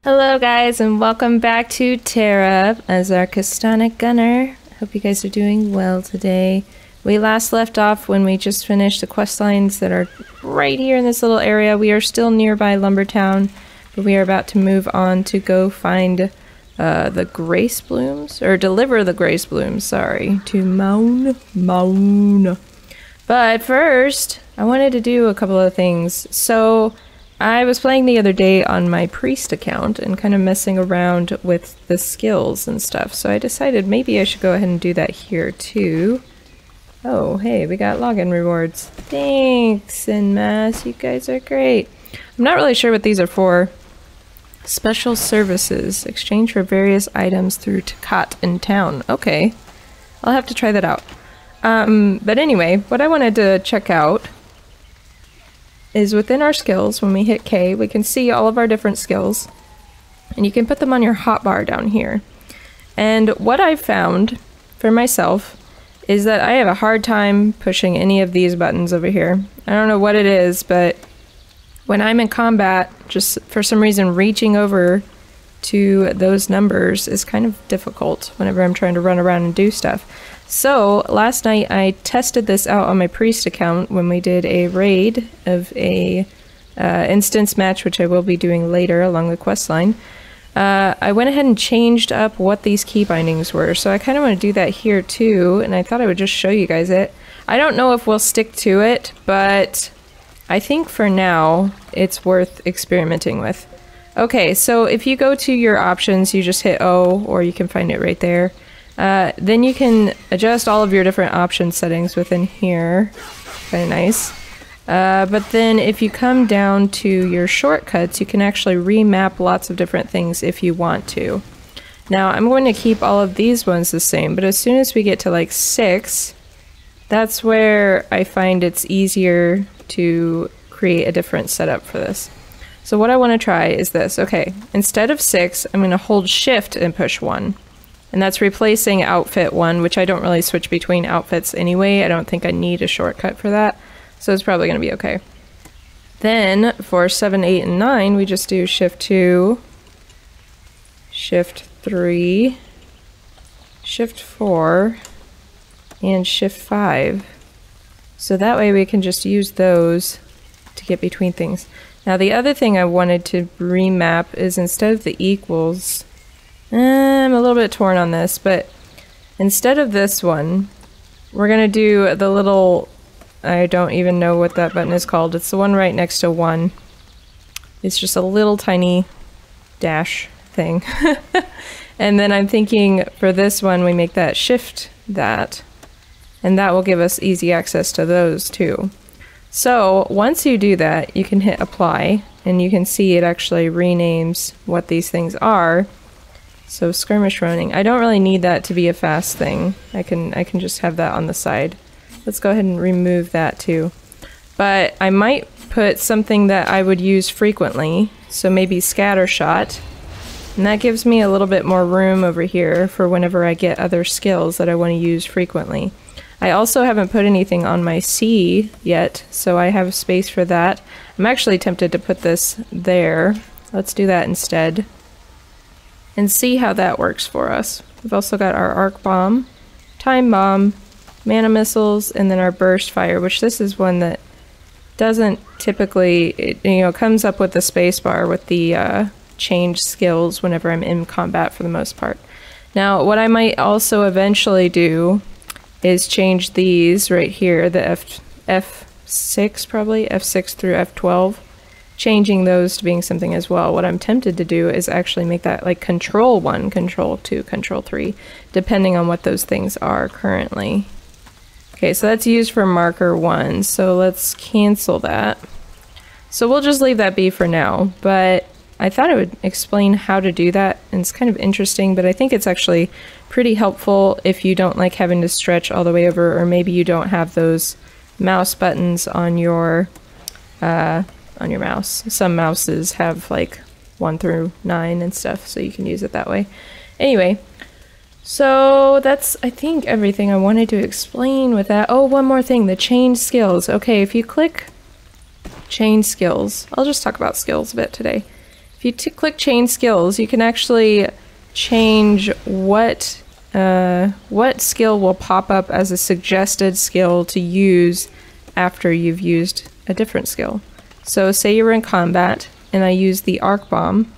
Hello guys and welcome back to TERA as our castanic gunner. Hope you guys are doing well today. We last left off when we just finished the quest lines that are right here in this little area. We are still nearby Lumbertown, but we are about to move on to go find the Grace Blooms, or deliver the Grace Blooms, sorry, to Moan. But first, I wanted to do a couple of things. So I was playing the other day on my priest account and kind of messing around with the skills and stuff, so I decided maybe I should go ahead and do that here too. Oh, hey, we got login rewards. Thanks, En Masse, you guys are great. I'm not really sure what these are for. Special services. Exchange for various items through Takat in town. Okay, I'll have to try that out. But anyway, what I wanted to check out is within our skills, when we hit K, we can see all of our different skills, and you can put them on your hotbar down here. And what I've found for myself is that I have a hard time pushing any of these buttons over here. I don't know what it is, but when I'm in combat, just for some reason reaching over to those numbers is kind of difficult whenever I'm trying to run around and do stuff. So last night I tested this out on my priest account when we did a raid of a instance match, which I will be doing later along the quest line. I went ahead and changed up what these key bindings were, so I kind of want to do that here too, and I thought I would just show you guys it. I don't know if we'll stick to it, but I think for now it's worth experimenting with. Okay, so if you go to your options, you just hit O, or you can find it right there. Then you can adjust all of your different option settings within here. Kind of nice. But then if you come down to your shortcuts, you can actually remap lots of different things if you want to. Now I'm going to keep all of these ones the same, but as soon as we get to like 6, that's where I find it's easier to create a different setup for this. So what I want to try is this. Okay, instead of 6, I'm going to hold shift and push 1. And that's replacing outfit 1, which I don't really switch between outfits anyway. I don't think I need a shortcut for that. So it's probably going to be okay. Then for 7, 8, and 9, we just do shift 2, shift 3, shift 4, and shift 5. So that way we can just use those to get between things. Now the other thing I wanted to remap is instead of the equals, I'm a little bit torn on this, but instead of this one, we're going to do the little, I don't even know what that button is called. It's the one right next to 1. It's just a little tiny dash thing. And then I'm thinking for this one, we make that shift that, and that will give us easy access to those too. So once you do that, you can hit apply, and you can see it actually renames what these things are. So skirmish running, I don't really need that to be a fast thing. I can just have that on the side. Let's go ahead and remove that too. But I might put something that I would use frequently, so maybe scatter shot. And that gives me a little bit more room over here for whenever I get other skills that I want to use frequently. I also haven't put anything on my C yet, so I have space for that. I'm actually tempted to put this there. Let's do that instead and see how that works for us. We've also got our arc bomb, time bomb, mana missiles, and then our burst fire, which this is one that doesn't typically, comes up with the space bar with the change skills whenever I'm in combat for the most part. Now what I might also eventually do is change these right here, the F6 probably, F6 through F12, changing those to being something as well. What I'm tempted to do is actually make that like control 1, control 2, control 3, depending on what those things are currently. Okay, so that's used for marker 1, so let's cancel that. So we'll just leave that be for now, but I thought I would explain how to do that, and it's kind of interesting, but I think it's actually pretty helpful if you don't like having to stretch all the way over, or maybe you don't have those mouse buttons on your mouse. Some mouses have like 1 through 9 and stuff, so you can use it that way. Anyway, so that's, I think, everything I wanted to explain with that. Oh, one more thing, the change skills. Okay, if you click change skills, I'll just talk about skills a bit today. if you click change skills, you can actually change what skill will pop up as a suggested skill to use after you've used a different skill. So say you were in combat and I use the arc bomb,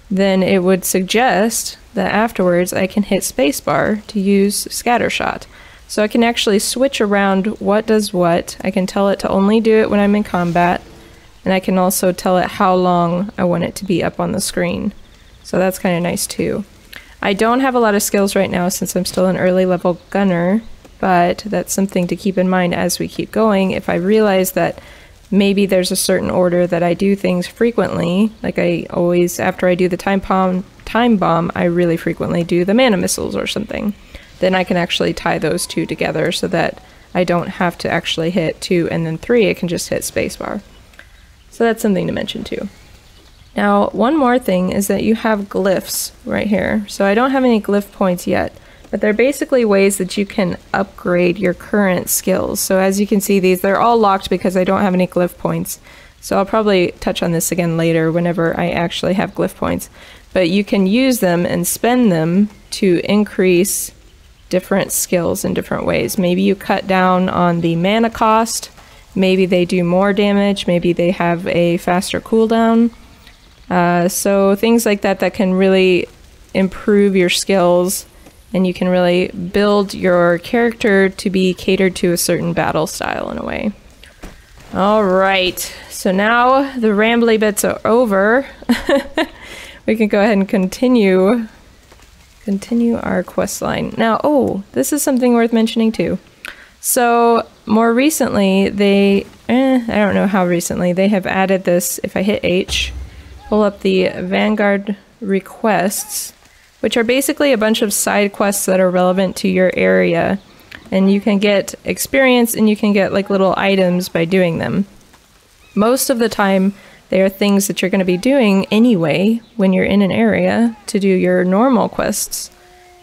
then it would suggest that afterwards I can hit spacebar to use scatter shot. So I can actually switch around what does what. I can tell it to only do it when I'm in combat, and I can also tell it how long I want it to be up on the screen. So that's kind of nice too. I don't have a lot of skills right now since I'm still an early level gunner, but that's something to keep in mind as we keep going. If I realize that maybe there's a certain order that I do things frequently, like I always, after I do the time bomb, I really frequently do the mana missiles or something. Then I can actually tie those two together so that I don't have to actually hit 2 and then 3, I can just hit spacebar. So that's something to mention too. Now, one more thing is that you have glyphs right here. So I don't have any glyph points yet, but they're basically ways that you can upgrade your current skills. So as you can see, they're all locked because I don't have any glyph points. So I'll probably touch on this again later whenever I actually have glyph points. But you can use them and spend them to increase different skills in different ways. Maybe you cut down on the mana cost, maybe they do more damage, maybe they have a faster cooldown. So things like that that can really improve your skills, and you can really build your character to be catered to a certain battle style in a way. Alright, so now the rambly bits are over. We can go ahead and continue our quest line. Now, oh, this is something worth mentioning too. So, more recently, I don't know how recently, they have added this, if I hit H, pull up the Vanguard requests, which are basically a bunch of side quests that are relevant to your area. And you can get experience and you can get like little items by doing them. Most of the time, they are things that you're going to be doing anyway when you're in an area to do your normal quests,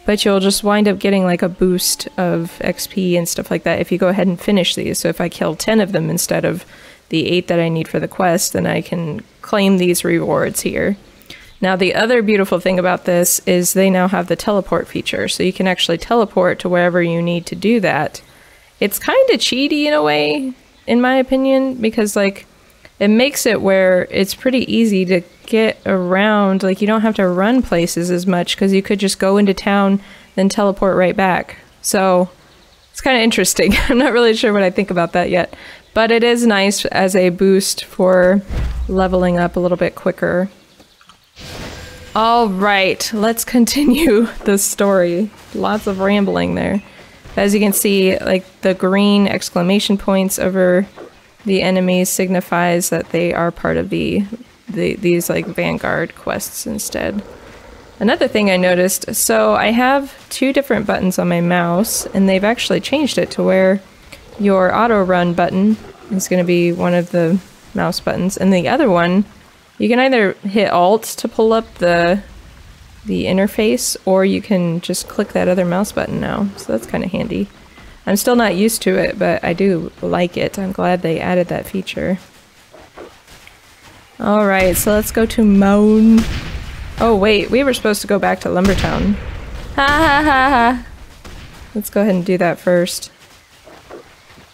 but you'll just wind up getting like a boost of XP and stuff like that if you go ahead and finish these. So if I kill 10 of them instead of the 8 that I need for the quest, then I can claim these rewards here. Now the other beautiful thing about this is they now have the teleport feature, so you can actually teleport to wherever you need to do that. It's kind of cheaty in a way, in my opinion, because like it makes it where it's pretty easy to get around. Like you don't have to run places as much because you could just go into town, then teleport right back. So it's kind of interesting. I'm not really sure what I think about that yet, but it is nice as a boost for leveling up a little bit quicker. All right, let's continue the story. Lots of rambling there. As you can see, like the green exclamation points over the enemies signifies that they are part of these like Vanguard quests instead. Another thing I noticed, so I have 2 different buttons on my mouse, and they've actually changed it to where your auto run button is going to be one of the mouse buttons, and the other one, you can either hit Alt to pull up the interface, or you can just click that other mouse button now, so that's kind of handy. I'm still not used to it, but I do like it. I'm glad they added that feature. Alright, so let's go to Moan. Oh wait, we were supposed to go back to Lumbertown. Ha ha ha ha! Let's go ahead and do that first.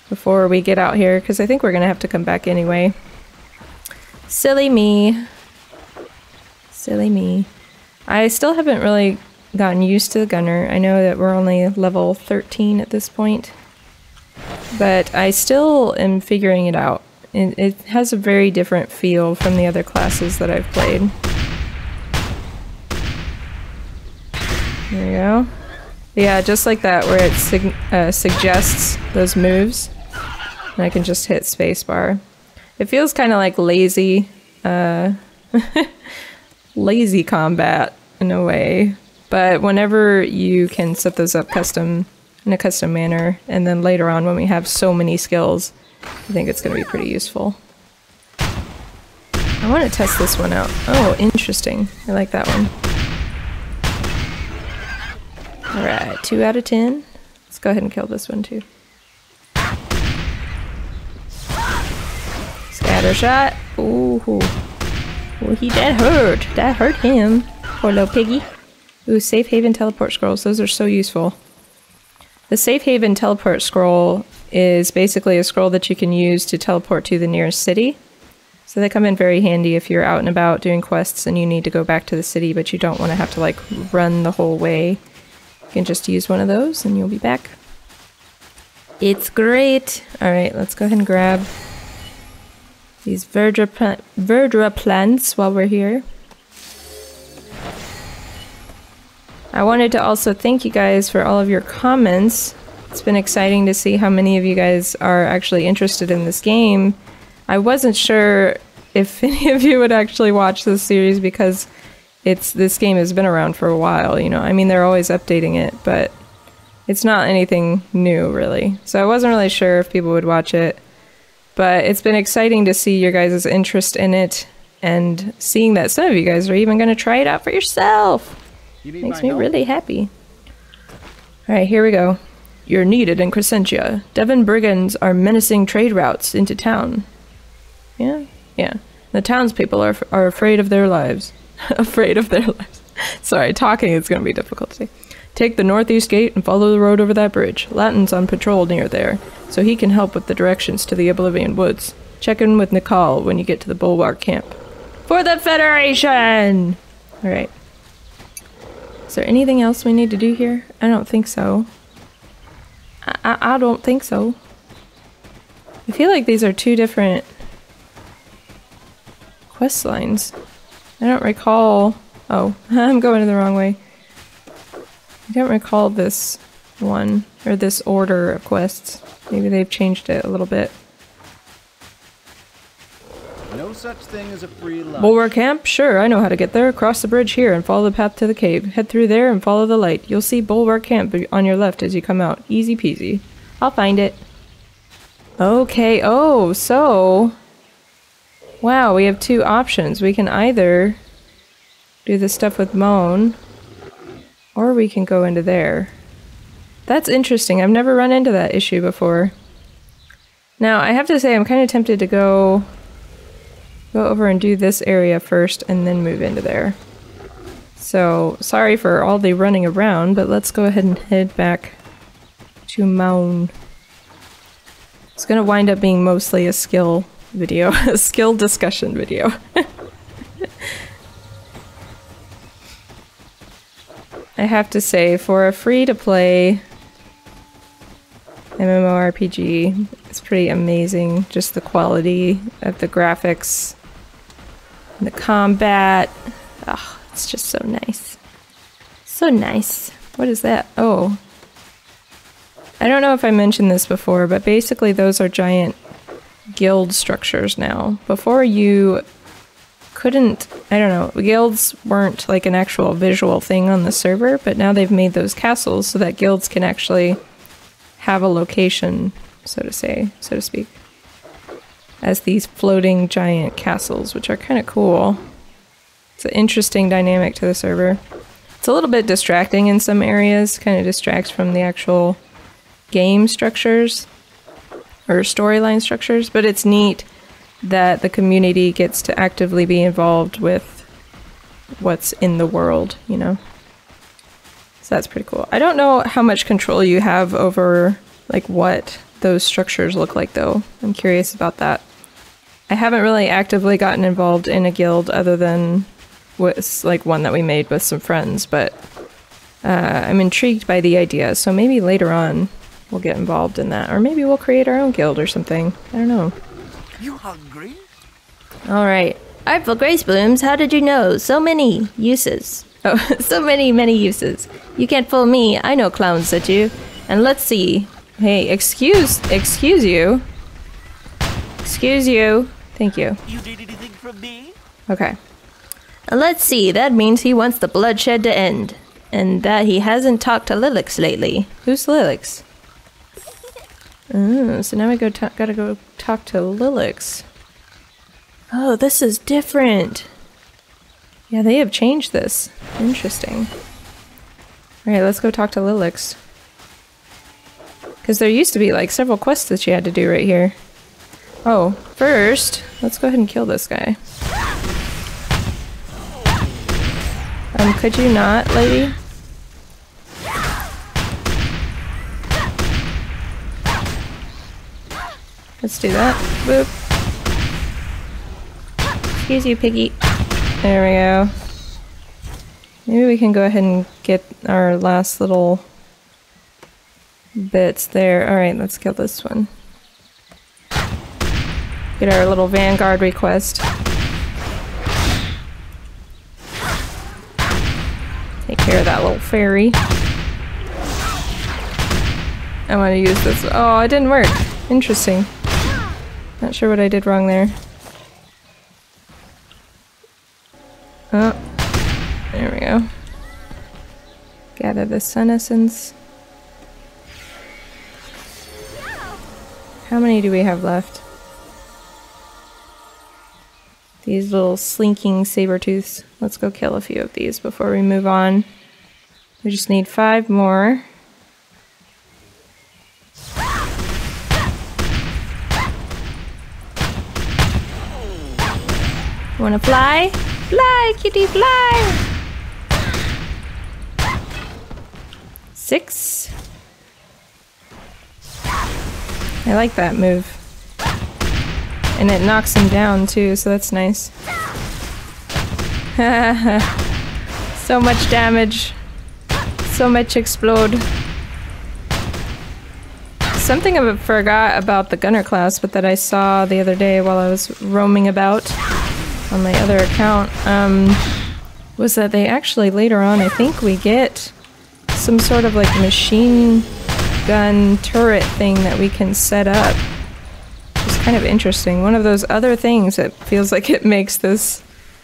Before we get out here, because I think we're gonna have to come back anyway. Silly me. Silly me. I still haven't really gotten used to the gunner. I know that we're only level 13 at this point, but I still am figuring it out. It has a very different feel from the other classes that I've played. There we go. Yeah, just like that, where it suggests those moves, and I can just hit spacebar. It feels kind of like lazy, lazy combat in a way. But whenever you can set those up custom in a custom manner, and then later on when we have so many skills, I think it's going to be pretty useful. I want to test this one out. Oh, interesting. I like that one. Alright, 2 out of 10. Let's go ahead and kill this one too. Scatter shot. Ooh. Well, that hurt. That hurt him. Poor little piggy. Ooh, safe haven teleport scrolls. Those are so useful. The safe haven teleport scroll is basically a scroll that you can use to teleport to the nearest city. So they come in very handy if you're out and about doing quests and you need to go back to the city, but you don't want to have to like run the whole way. You can just use one of those and you'll be back. It's great. Alright, let's go ahead and grab these verdura plants while we're here. I wanted to also thank you guys for all of your comments. It's been exciting to see how many of you guys are actually interested in this game. I wasn't sure if any of you would actually watch this series because this game has been around for a while, you know. I mean, they're always updating it, but it's not anything new, really. So I wasn't really sure if people would watch it, but it's been exciting to see your guys' interest in it and seeing that some of you guys are even going to try it out for yourself. Makes me really happy. Alright, here we go. You're needed in Crescentia. Devon brigands are menacing trade routes into town. Yeah? Yeah. The townspeople are afraid of their lives. Afraid of their lives. Sorry, talking is going to be difficult to say. Take the northeast gate and follow the road over that bridge. Latin's on patrol near there, so he can help with the directions to the Oblivion Woods. Check in with Nicole when you get to the Bulwark camp. For the Federation! Alright. Is there anything else we need to do here? I don't think so. I don't think so. I feel like these are two different quest lines. I don't recall... Oh, I'm going the wrong way. I don't recall this one, or this order of quests. Maybe they've changed it a little bit. No such thing as a free lunch. Bulwark camp? Sure, I know how to get there. Cross the bridge here and follow the path to the cave. Head through there and follow the light. You'll see Bulwark camp on your left as you come out. Easy peasy. I'll find it. Okay, oh, so... Wow, we have two options. We can either do the stuff with Moan, or we can go into there. That's interesting. I've never run into that issue before. Now, I have to say I'm kind of tempted to go over and do this area first and then move into there. So, sorry for all the running around, but let's go ahead and head back to Moan. It's gonna wind up being mostly a skill video, a skill discussion video. I have to say, for a free-to-play MMORPG, it's pretty amazing. Just the quality of the graphics, and the combat. Oh, it's just so nice. So nice. What is that? Oh. I don't know if I mentioned this before, but basically those are giant guild structures now. Before you couldn't, I don't know, guilds weren't like an actual visual thing on the server, but now they've made those castles so that guilds can actually have a location, so to speak, as these floating giant castles, which are kind of cool. It's an interesting dynamic to the server. It's a little bit distracting in some areas, kind of distracts from the actual game structures or storyline structures, but it's neat that the community gets to actively be involved with what's in the world, you know? So that's pretty cool. I don't know how much control you have over, like, what those structures look like, though. I'm curious about that. I haven't really actively gotten involved in a guild other than was like one that we made with some friends, but I'm intrigued by the idea, so maybe later on we'll get involved in that, or maybe we'll create our own guild or something. I don't know. You hungry? Alright. Artful Grace Blooms, how did you know? So many uses. Oh, so many uses. You can't fool me. I know clowns that you. And let's see. Hey, excuse you. Excuse you. Thank you. You need anything from me? Okay. And let's see. That means he wants the bloodshed to end. And that he hasn't talked to Lilix lately. Who's Lilix? Oh, so now we gotta go talk to Lilix. Oh, this is different. Yeah, they have changed this. Interesting. Alright, let's go talk to Lilix. Because there used to be like several quests that you had to do right here. Oh, first, let's go ahead and kill this guy. Could you not, lady? Let's do that. Boop. Excuse you, piggy. There we go. Maybe we can go ahead and get our last little bits there. Alright, let's kill this one. Get our little vanguard request. Take care of that little fairy. I want to use this. Oh, it didn't work. Interesting. Not sure what I did wrong there. Oh, there we go. Gather the sun essence. How many do we have left? These little slinking saber-tooths. Let's go kill a few of these before we move on. We just need 5 more. Wanna fly? Fly, kitty, fly! 6. I like that move. And it knocks him down too, so that's nice. So much damage. So much explode. Something I forgot about the gunner class, but that I saw the other day while I was roaming about on my other account, was that they actually later on, I think we get some sort of like machine gun turret thing that we can set up. It's kind of interesting. One of those other things that feels like it makes this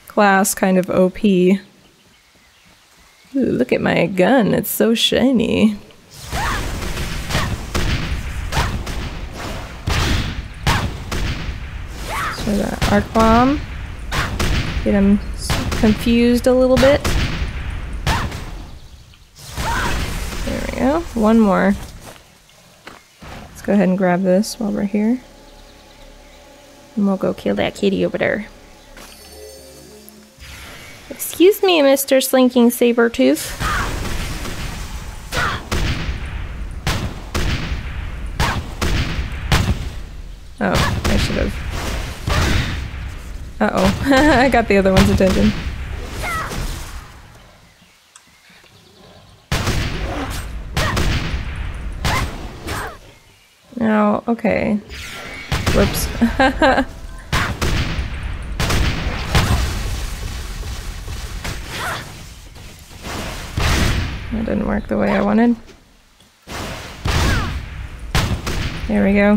class kind of OP. Ooh, look at my gun, it's so shiny. So the arc bomb. Get him confused a little bit. There we go. One more. Let's go ahead and grab this while we're here. And we'll go kill that kitty over there. Excuse me, Mr. Slinking Sabertooth. Oh, I should have. Uh-oh. I got the other one's attention. Oh, okay. Whoops. That didn't work the way I wanted. There we go.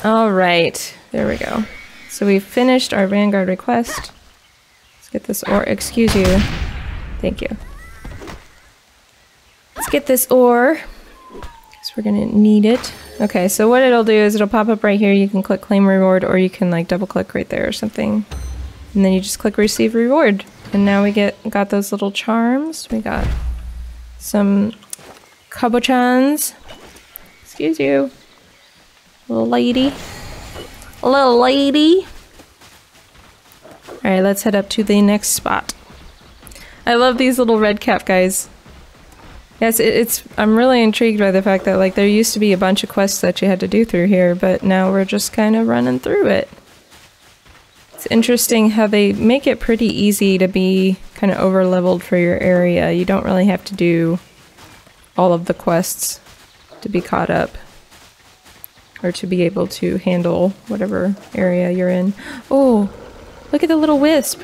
Alright, there we go. So we finished our Vanguard request. Let's get this ore. Excuse you. Thank you. Let's get this ore, because we're gonna need it. Okay, so what it'll do is it'll pop up right here. You can click claim reward, or you can like double click right there or something. And then you just click receive reward. And now we got those little charms. We got some kabochans. Excuse you. Little lady. Little lady. Alright, let's head up to the next spot. I love these little red cap guys. Yes, I'm really intrigued by the fact that like there used to be a bunch of quests that you had to do through here, but now we're just kind of running through it. It's interesting how they make it pretty easy to be kind of over-leveled for your area. You don't really have to do all of the quests to be caught up. Or to be able to handle whatever area you're in. Oh, look at the little wisp.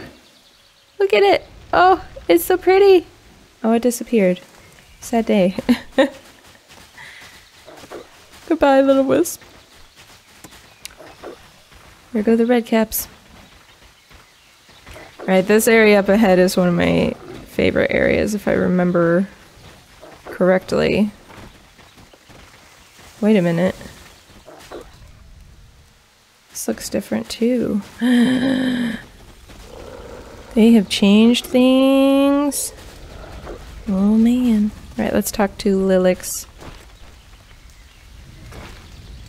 Look at it. Oh, it's so pretty. Oh, it disappeared. Sad day. Goodbye, little wisp. There go the red caps. Alright, this area up ahead is one of my favorite areas, if I remember correctly. Wait a minute. This looks different too. They have changed things. Oh man. Alright, let's talk to Lilix.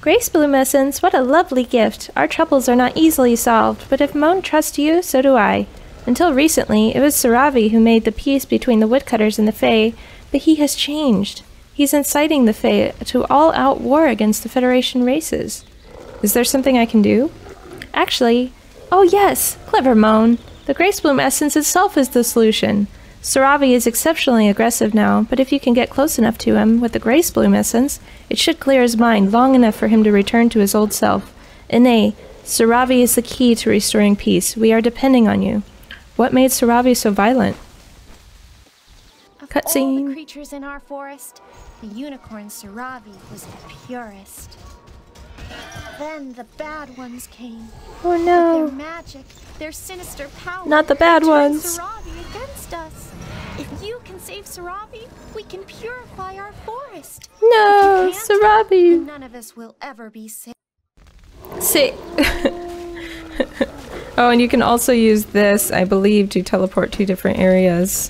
Grace Bloom Essence, what a lovely gift. Our troubles are not easily solved, but if Moan trusts you, so do I. Until recently, it was Saravi who made the peace between the woodcutters and the Fae, but he has changed. He's inciting the Fae to all-out war against the Federation races. Is there something I can do? Actually, oh yes, clever Moan. The Grace Bloom Essence itself is the solution. Saravi is exceptionally aggressive now, but if you can get close enough to him with the Grace Bloom Essence, it should clear his mind long enough for him to return to his old self. Ine, Saravi is the key to restoring peace. We are depending on you. What made Saravi so violent? Cutscene. All the creatures in our forest, the unicorn Saravi was the purest. Then the bad ones came. Oh no. With their magic, their sinister power. Not the bad ones. Saravi against us. If you can save Saravi, we can purify our forest. No, if you can't, Saravi. none of us will ever be safe. Oh, and you can also use this, I believe, to teleport to different areas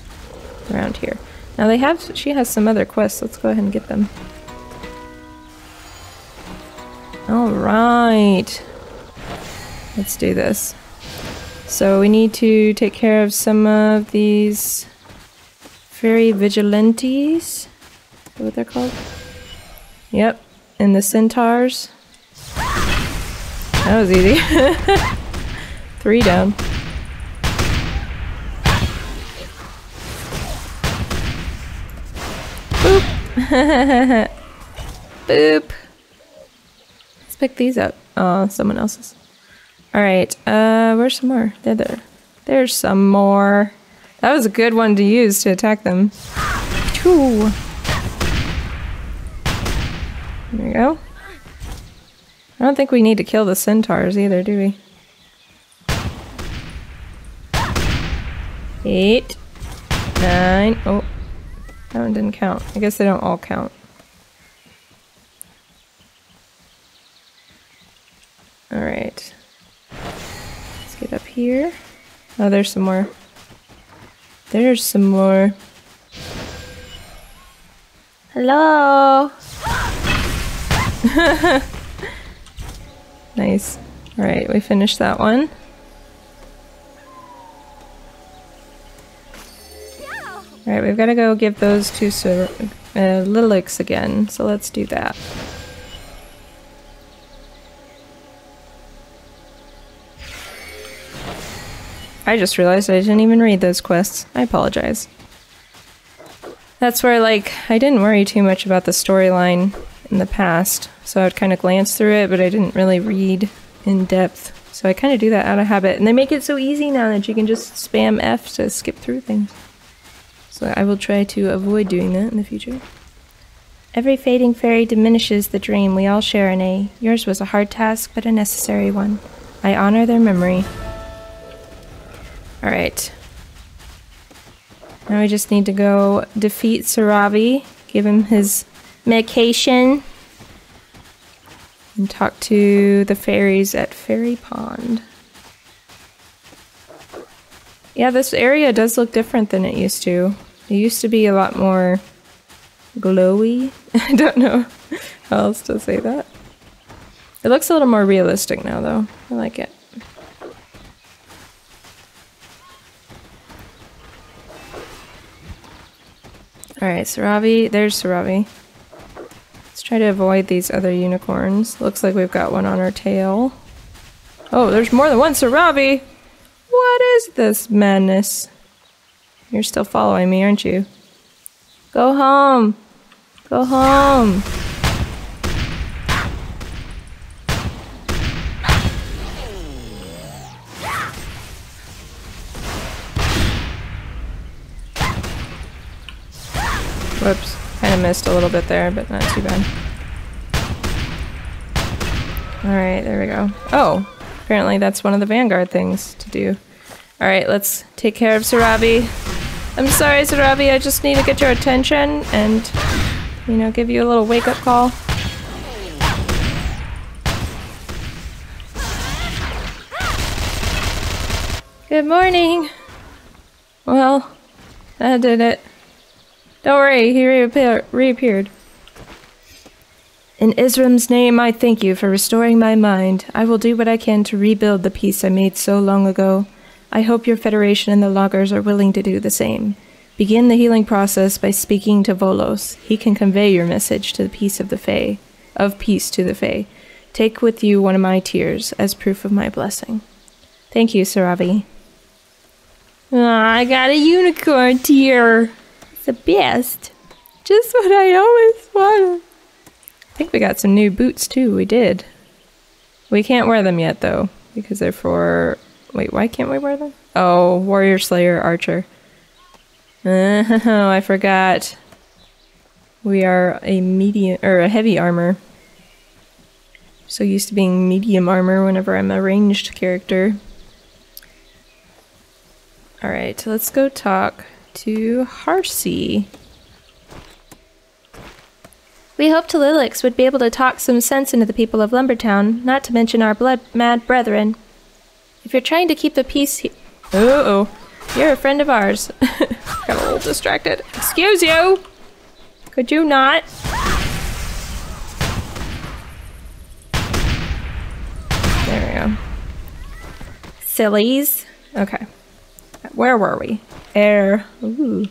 around here. Now she has some other quests. Let's go ahead and get them. Alright. Let's do this. So we need to take care of some of these fairy vigilantes. Is that what they're called? Yep. And the centaurs. That was easy. 3 down. Boop. Boop. Let's pick these up. Oh, someone else's. Alright, where's some more? There. There's some more. That was a good one to use to attack them. Choo. There we go. I don't think we need to kill the centaurs either, do we? 8, 9. Oh, that one didn't count. I guess they don't all count. Alright. Let's get up here. Oh, there's some more. There's some more. Hello. Nice. Alright, we finished that one. Alright, we've got to go give those to Lilix again, so let's do that. I just realized I didn't even read those quests. I apologize. That's where, like, I didn't worry too much about the storyline in the past, so I'd kind of glance through it, but I didn't really read in depth. So I kind of do that out of habit, and they make it so easy now that you can just spam F to skip through things. So I will try to avoid doing that in the future. Every fading fairy diminishes the dream we all share in A. Yours was a hard task, but a necessary one. I honor their memory. Alright. Now we just need to go defeat Saravi, give him his medication, and talk to the fairies at Fairy Pond. Yeah, this area does look different than it used to. It used to be a lot more glowy. I don't know how else to say that. It looks a little more realistic now, though. I like it. Alright, Saravi. There's Saravi. Let's try to avoid these other unicorns. Looks like we've got one on our tail. Oh, there's more than one Saravi! What is this madness? You're still following me, aren't you? Go home! Go home! Whoops. Kind of missed a little bit there, but not too bad. Alright, there we go. Oh! Apparently that's one of the Vanguard things to do. Alright, let's take care of Saravi. I'm sorry, Saravi, I just need to get your attention and, you know, give you a little wake-up call. Good morning! Well, that did it. Don't worry, he reappeared. In Isram's name, I thank you for restoring my mind. I will do what I can to rebuild the peace I made so long ago. I hope your Federation and the loggers are willing to do the same. Begin the healing process by speaking to Volos. He can convey your message to the peace of the Fae. Of peace to the Fae. Take with you one of my tears as proof of my blessing. Thank you, Saravi. I got a unicorn tear. It's the best. Just what I always wanted. I think we got some new boots too. We did. We can't wear them yet though, because they're for... Wait, why can't we wear them? Oh, Warrior Slayer Archer. Oh, I forgot. We are a medium or a heavy armor. So used to being medium armor whenever I'm a ranged character. Alright, let's go talk to Harsey. We hoped Lilix would be able to talk some sense into the people of Lumbertown, not to mention our blood-mad brethren. If you're trying to keep the peace here... Uh-oh. You're a friend of ours. Got a little distracted. Excuse you! Could you not? There we go. Sillies. Okay. Where were we? Air. Ooh.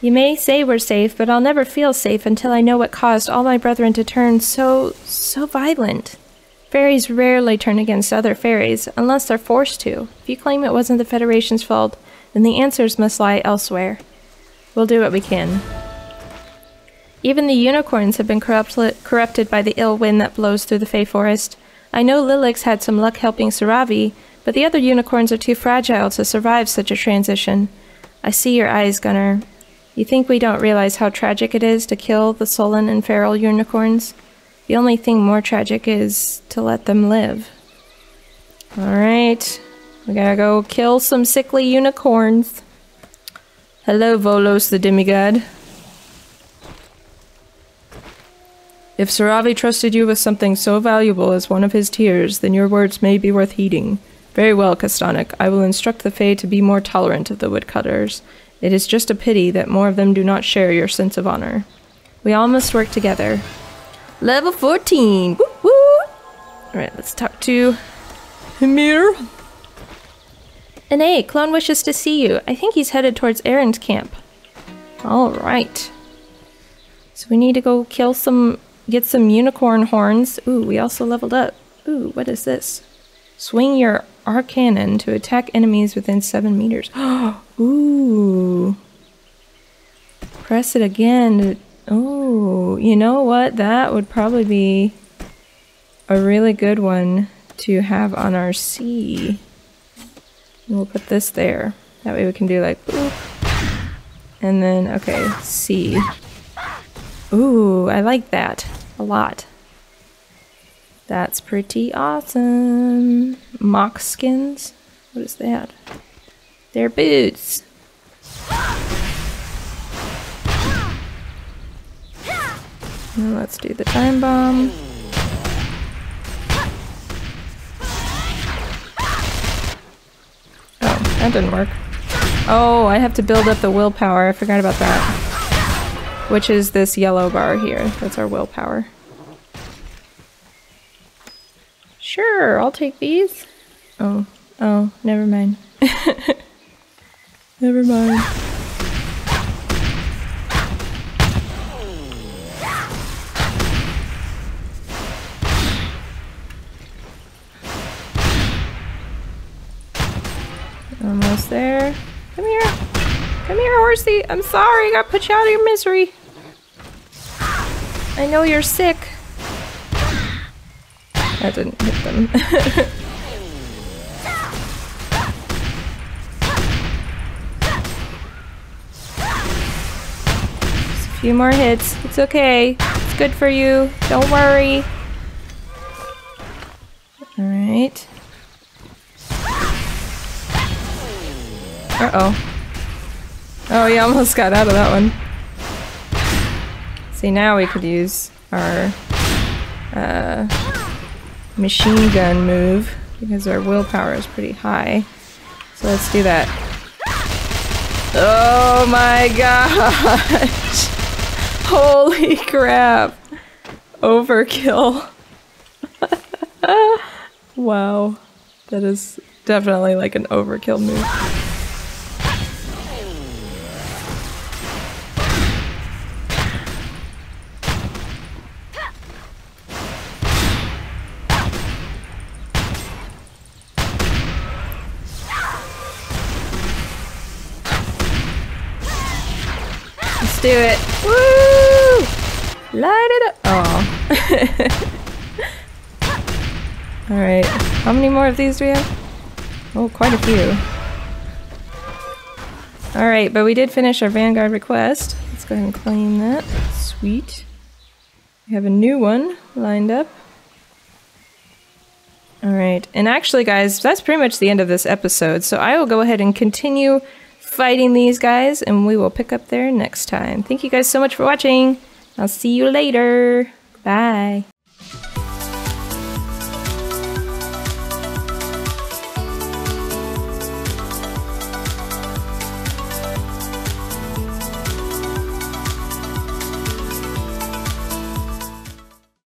You may say we're safe, but I'll never feel safe until I know what caused all my brethren to turn so violent. Fairies rarely turn against other fairies, unless they're forced to. If you claim it wasn't the Federation's fault, then the answers must lie elsewhere. We'll do what we can. Even the unicorns have been corrupted by the ill wind that blows through the Fey Forest. I know Lilix had some luck helping Saravi, but the other unicorns are too fragile to survive such a transition. I see your eyes, Gunnar. You think we don't realize how tragic it is to kill the sullen and feral unicorns? The only thing more tragic is to let them live. Alright. We gotta go kill some sickly unicorns. Hello, Volos the demigod. If Saravi trusted you with something so valuable as one of his tears, then your words may be worth heeding. Very well, castanic. I will instruct the Fae to be more tolerant of the woodcutters. It is just a pity that more of them do not share your sense of honor. We all must work together. Level 14! Woo woo! Alright, let's talk to Hymir. Anae, Clone wishes to see you. I think he's headed towards Aaron's camp. Alright. So we need to go kill some... get some unicorn horns. Ooh, we also leveled up. Ooh, what is this? Swing your arcannon to attack enemies within 7 meters. Ooh. Press it again. Oh, you know what? That would probably be a really good one to have on our C. We'll put this there. That way we can do like boop. And then, okay, C. Ooh, I like that a lot. That's pretty awesome. Mock skins? What is that? They're boots. Now let's do the time bomb. Oh, that didn't work. Oh, I have to build up the willpower. I forgot about that. Which is this yellow bar here. That's our willpower. Sure, I'll take these. Oh, never mind. Never mind. Almost there. Come here. Come here, horsey. I'm sorry, I gotta put you out of your misery. I know you're sick. That didn't hit them. Just a few more hits. It's okay. It's good for you. Don't worry. Alright. Uh-oh. Oh, you almost got out of that one. See, now we could use our machine gun move because our willpower is pretty high. So let's do that. Oh my gosh! Holy crap! Overkill. Wow. That is definitely like an overkill move. Let's do it. Woo! Light it up. Oh. Alright. How many more of these do we have? Oh, quite a few. Alright, but we did finish our Vanguard request. Let's go ahead and claim that. Sweet. We have a new one lined up. Alright, and actually guys, that's pretty much the end of this episode, so I will go ahead and continue fighting these guys, and we will pick up there next time. Thank you guys so much for watching. I'll see you later. Bye.